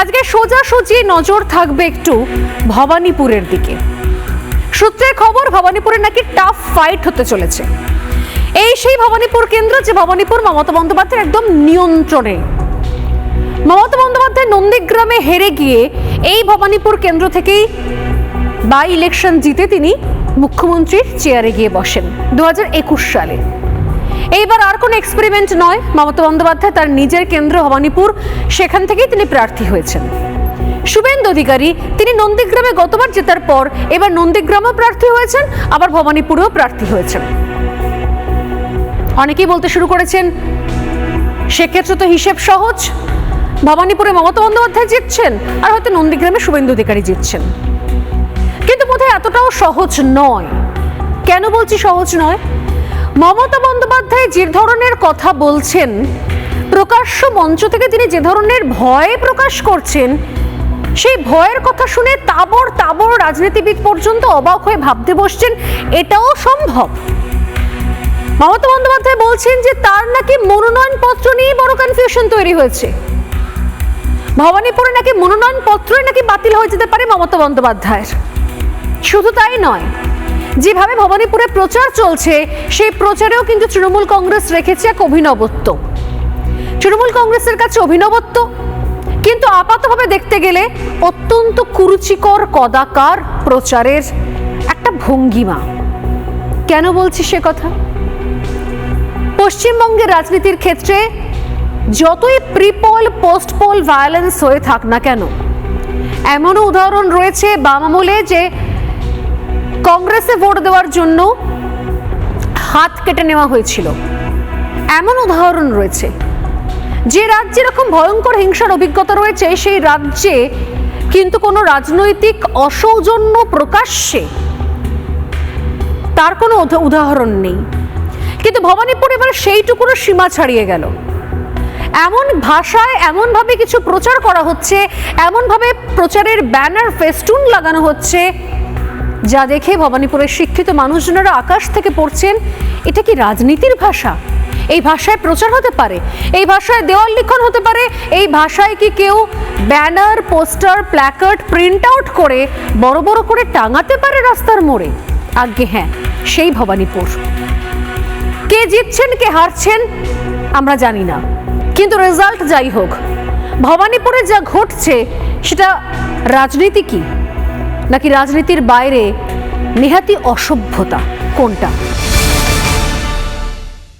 আজকে সোজাসুজি নজর থাকবে একটু ভবানীপুরের দিকে। সূত্রের খবর, ভবানীপুরে নাকি টাফ ফাইট হতে চলেছে। এই সেই ভবানীপুর কেন্দ্র যে ভবানীপুর মমতা বন্দ্যোপাধ্যায়ের একদম নিয়ন্ত্রণে। মমতা বন্দ্যোপাধ্যায় নন্দীগ্রামে হেরে গিয়ে এই ভবানীপুর কেন্দ্র থেকেই বাই ইলেকশন জিতে তিনি মুখ্যমন্ত্রীর চেয়ারে গিয়ে বসেন 2021 সালে। এইবার আর কোনো এক্সপেরিমেন্ট নয়, মমতা বন্দ্যোপাধ্যায় তার নিজের কেন্দ্র ভবানীপুর, সেখান থেকেই তিনি প্রার্থী হয়েছেন। শুভেন্দু অধিকারী তিনি নন্দীগ্রামে গতবার জেতার পর এবার নন্দীগ্রামেও প্রার্থী হয়েছেন, আবার ভবানীপুরেও প্রার্থী হয়েছেন। অনেকেই বলতে শুরু করেছেন সেক্ষেত্রে তো হিসেব সহজ, ভবানীপুরে মমতা বন্দ্যোপাধ্যায় জিতছেন আর হয়তো নন্দীগ্রামে শুভেন্দু অধিকারী জিতছেন। কিন্তু বোধহয় এতটাও সহজ নয়। কেন বলছি সহজ নয়? মমতা বন্দ্যোপাধ্যায় যে ধরনের কথা বলছেন, প্রকাশ্য মঞ্চ থেকে তিনি যে ধরনের ভয় প্রকাশ করছেন, সেই ভয়ের কথা শুনে তাবড় তাবড় রাজনীতিবিদ পর্যন্ত অবাক হয়ে ভাবতে বসছেন এটাও সম্ভব। মমতা বন্দ্যোপাধ্যায় বলছেন যে তার নাকি মনোনয়নপত্র নিয়ে বড় কনফিউশন তৈরি হয়েছে। ভবানীপুরে নাকি মনোনয়নপত্রই নাকি বাতিল হয়ে যেতে পারে মমতা বন্দ্যোপাধ্যায়ের। শুধু তাই নয়, যেভাবে ভবানীপুরে প্রচার চলছে সেই প্রচারেও কিন্তু তৃণমূল কংগ্রেস রেখেছে এক অভিনবত্ব। তৃণমূল কংগ্রেসের কাছে অভিনবত্ব, কিন্তু আপাতভাবে দেখতে গেলে অত্যন্ত কুরুচিকর কদাকার প্রচারের একটা ভঙ্গিমা। কেন বলছি সে কথা? পশ্চিমবঙ্গের রাজনীতির ক্ষেত্রে যতই প্রিপোল পোস্টপোল ভায়োলেন্স হয়ে থাক না কেন, এমনও উদাহরণ রয়েছে বাম আমলে যে কংগ্রেসে ভোট দেওয়ার জন্য হাত কেটে নেওয়া হয়েছিল। এমন উদাহরণ রয়েছে। যে রাজ্যে এরকম ভয়ঙ্কর হিংসার অভিজ্ঞতা রয়েছে সেই রাজ্যে কিন্তু কোনো রাজনৈতিক অসৌজন্য প্রকাশ্যে তার কোনো উদাহরণ নেই। কিন্তু ভবানীপুর এবার সেইটুকুরও সীমা ছাড়িয়ে গেল। এমন ভাষায় এমনভাবে কিছু প্রচার করা হচ্ছে, এমনভাবে প্রচারের ব্যানার ফেস্টুন লাগানো হচ্ছে, যা দেখে ভবানীপুরের শিক্ষিত মানুষজনেরা আকাশ থেকে পড়ছেন এটা কি রাজনীতির ভাষা? এই ভাষায় প্রচার হতে পারে? এই ভাষায় দেওয়াল লিখন হতে পারে? এই ভাষায় কি কেউ banner, poster, placard print out করে বড় বড় করে টাঙাতে পারে রাস্তার মোড়ে? আজ্ঞে হ্যাঁ, সেই ভবানীপুর। কে জিতছেন কে হারছেন আমরা জানি না, কিন্তু রেজাল্ট যাই হোক, ভবানীপুরে যা ঘটছে সেটা রাজনীতি কি নাকি রাজনীতির বাইরে নেহাতি অসভ্যতা, কোনটা?